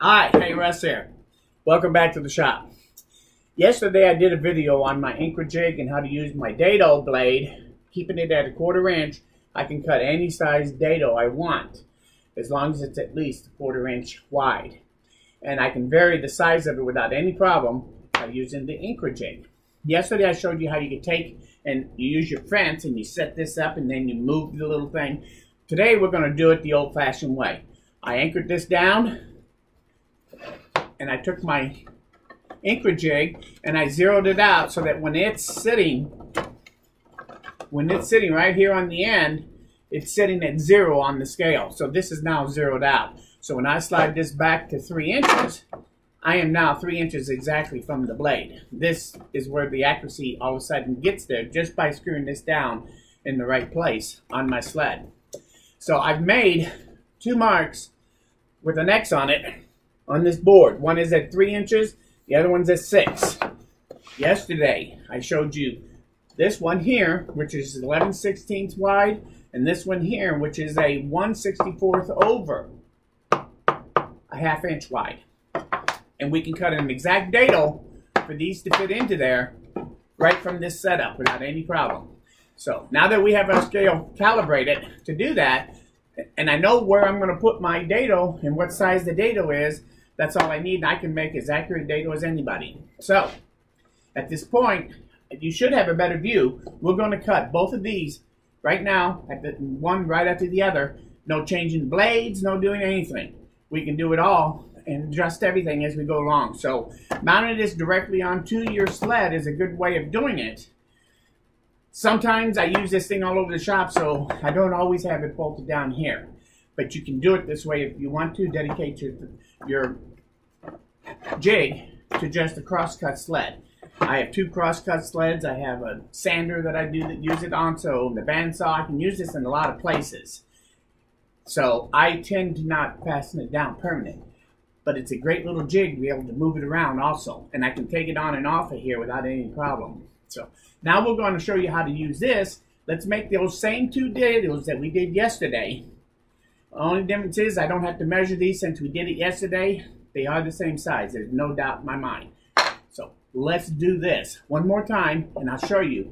Hi, hey Russ here. Welcome back to the shop. Yesterday I did a video on my Incra Jig and how to use my dado blade. Keeping it at 1/4 inch, I can cut any size dado I want, as long as it's at least 1/4 inch wide. And I can vary the size of it without any problem by using the Incra Jig. Yesterday I showed you how you can take and you use your fence and you set this up and then you move the little thing. Today we're going to do it the old-fashioned way. I anchored this down and I took my Incra Jig and I zeroed it out so that when it's sitting right here on the end, it's sitting at 0 on the scale. So this is now zeroed out. So when I slide this back to 3 inches, I am now 3 inches exactly from the blade. This is where the accuracy all of a sudden gets there just by screwing this down in the right place on my sled. So I've made 2 marks with an X on it on this board. One is at 3 inches, the other one's at 6. Yesterday I showed you this one here, which is 11/16 wide, and this one here, which is a 1/64 over a 1/2 inch wide. And we can cut an exact dado for these to fit into there right from this setup without any problem. So now that we have our scale calibrated to do that, and I know where I'm going to put my dado and what size the dado is, that's all I need, and I can make as accurate dado as anybody. So at this point, you should have a better view. We're going to cut both of these right now, at the one right after the other. No changing blades, no doing anything. We can do it all and adjust everything as we go along. So mounting this directly onto your sled is a good way of doing it. Sometimes I use this thing all over the shop, so I don't always have it bolted down here. But you can do it this way if you want to. Dedicate your jig to just a crosscut sled. I have 2 crosscut sleds. I have a sander that I use it on, so the bandsaw, I can use this in a lot of places. So I tend to not fasten it down permanent. But it's a great little jig to be able to move it around also. And I can take it on and off of here without any problem. So now we're going to show you how to use this. Let's make those same 2 dados that we did yesterday. The only difference is I don't have to measure these since we did it yesterday. They are the same size. There's no doubt in my mind. So let's do this one more time and I'll show you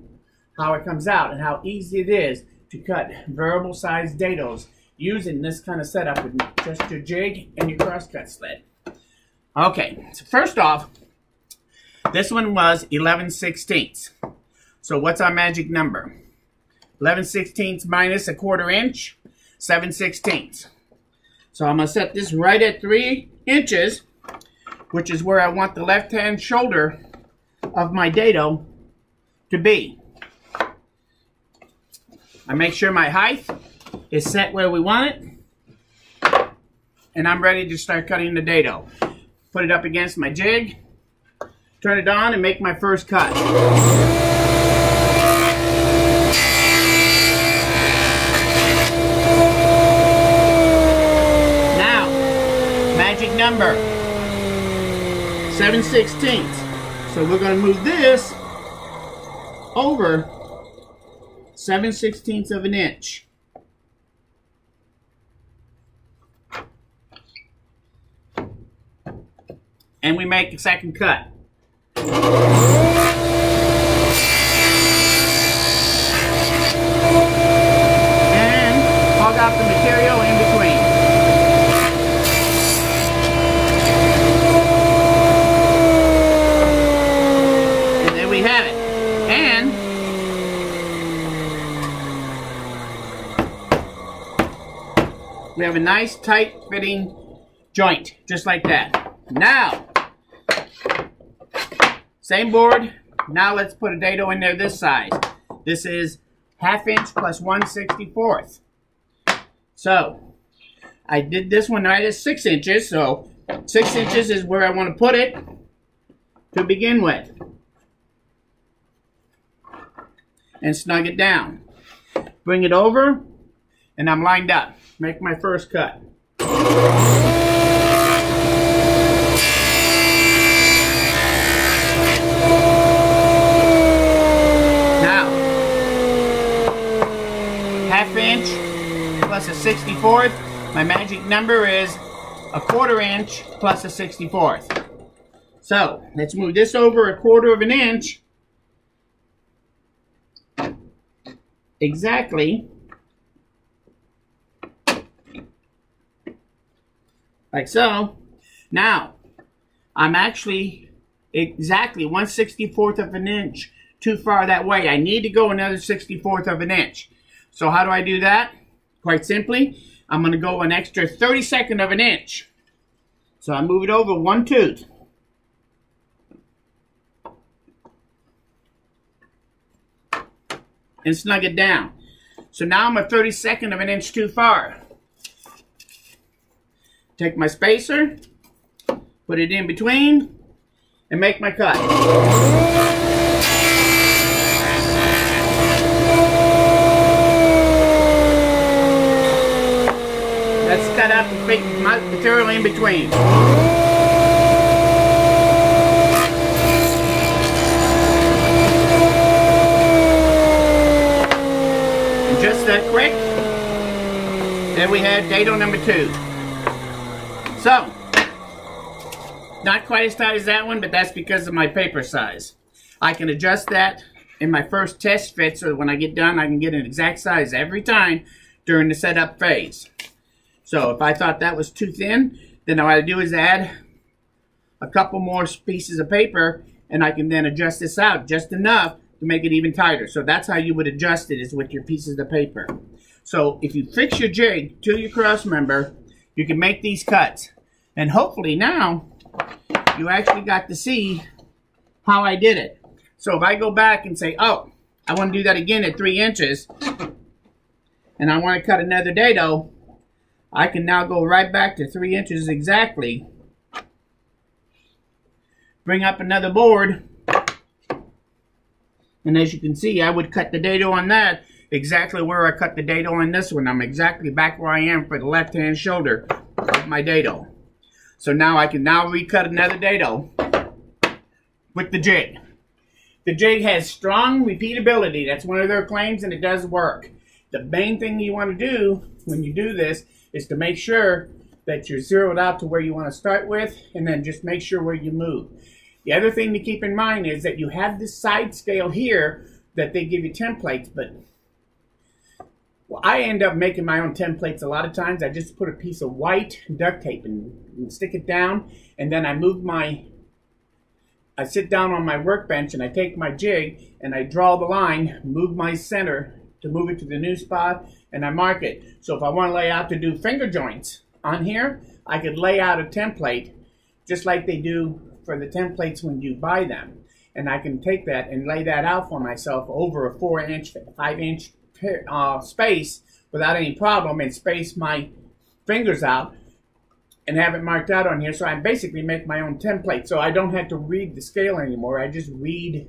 how it comes out and how easy it is to cut variable size dados using this kind of setup with just your jig and your crosscut sled. Okay, so first off, this one was 11/16. So what's our magic number? 11/16 minus 1/4 inch, 7/16. So I'm going to set this right at 3 inches, which is where I want the left-hand shoulder of my dado to be. I make sure my height is set where we want it, and I'm ready to start cutting the dado. Put it up against my jig, turn it on, and make my first cut. Now, magic number, 7/16. So we're going to move this over 7/16 of an inch. And we make a second cut. And hog out the material in between. And there we have it. And we have a nice tight fitting joint, just like that. Now, same board. Now let's put a dado in there this size. This is 1/2 inch plus 1/64. So I did this one right at 6 inches. So 6 inches is where I want to put it to begin with. And snug it down. Bring it over, and I'm lined up. Make my first cut. plus a 64th. My magic number is 1/4 inch plus a 64th. So let's move this over 1/4 of an inch. Exactly. Like so. Now, I'm actually exactly 1/64th of an inch too far that way. I need to go another 1/64th of an inch. So how do I do that? Quite simply, I'm going to go an extra 32nd of an inch. So I move it over 1 tooth. And snug it down. So now I'm a 32nd of an inch too far. Take my spacer, put it in between, and make my cut. Let's cut out the big material in between. And just that quick, there we have dado number 2. So, not quite as tight as that one, but that's because of my paper size. I can adjust that in my first test fit, so when I get done, I can get an exact size every time during the setup phase. So, if I thought that was too thin, then all I do is add a couple more pieces of paper, and I can then adjust this out just enough to make it even tighter. So, that's how you would adjust it, is with your pieces of paper. So, if you fix your jig to your cross member, you can make these cuts. And hopefully now, you actually got to see how I did it. So if I go back and say, oh, I want to do that again at 3 inches, and I want to cut another dado, I can now go right back to 3 inches exactly, bring up another board, and as you can see, I would cut the dado on that exactly where I cut the dado on this one. I'm exactly back where I am for the left-hand shoulder of my dado. So now I can now recut another dado with the jig. The jig has strong repeatability. That's one of their claims, and it does work. The main thing you want to do when you do this is to make sure that you're zeroed out to where you want to start with, and then just make sure where you move. The other thing to keep in mind is that you have this side scale here that they give you templates, but I end up making my own templates a lot of times. I just put a piece of white duct tape and stick it down, and then I sit down on my workbench and I take my jig and I draw the line, move my center to move it to the new spot, and I mark it. So if I want to lay out to do finger joints on here, I could lay out a template just like they do for the templates when you buy them. And I can take that and lay that out for myself over a 4-inch, 5-inch space without any problem, and space my fingers out and have it marked out on here. So I basically make my own template, so I don't have to read the scale anymore. I just read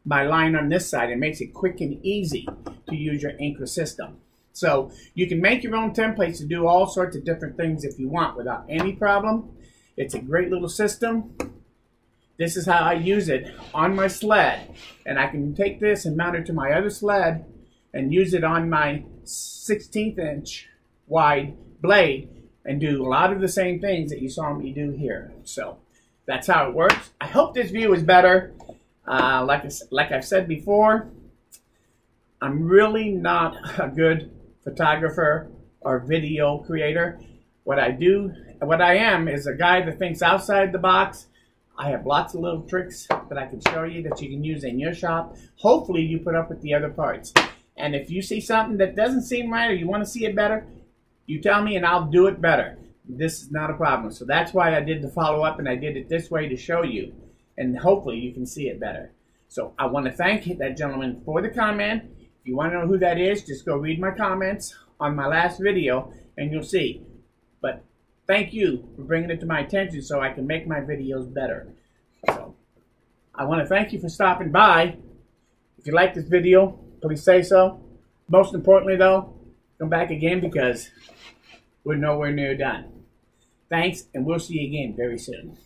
my line on this side. It makes it quick and easy to use your Incra system. So you can make your own templates to do all sorts of different things if you want without any problem. It's a great little system. This is how I use it on my sled, and I can take this and mount it to my other sled and use it on my 16th inch wide blade and do a lot of the same things that you saw me do here. So that's how it works. I hope this view is better. Like I've said before, I'm really not a good photographer or video creator. What I am is a guy that thinks outside the box. I have lots of little tricks that I can show you that you can use in your shop. Hopefully you put up with the other parts. And if you see something that doesn't seem right or you want to see it better, you tell me and I'll do it better. This is not a problem. So that's why I did the follow-up, and I did it this way to show you. And hopefully you can see it better. So I want to thank that gentleman for the comment. If you want to know who that is, just go read my comments on my last video and you'll see. But thank you for bringing it to my attention so I can make my videos better. So I want to thank you for stopping by. If you like this video, please say so. Most importantly though, come back again because we're nowhere near done. Thanks, and we'll see you again very soon.